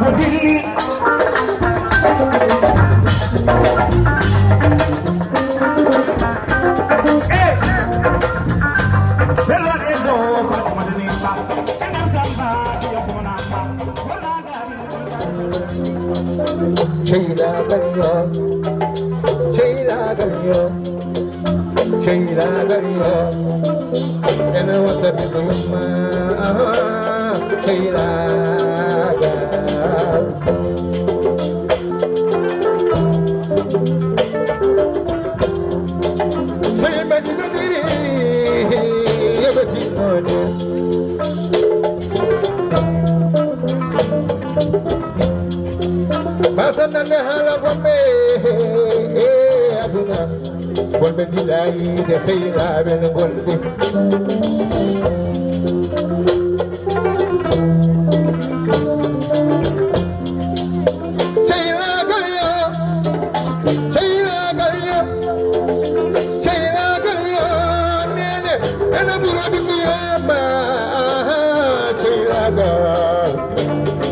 বুঝিলি Sheila Gariyo, Sheila Gariyo, Sheila Gariyo, and I want to be the woman, Sheila Gariyo. Pasando de hala guambe, aduna, guambe dilai de feira ben guambe. Sheila Gariyo, Sheila Gariyo, Sheila Gariyo, nene, ena bura bikuyama, Sheila Gariyo.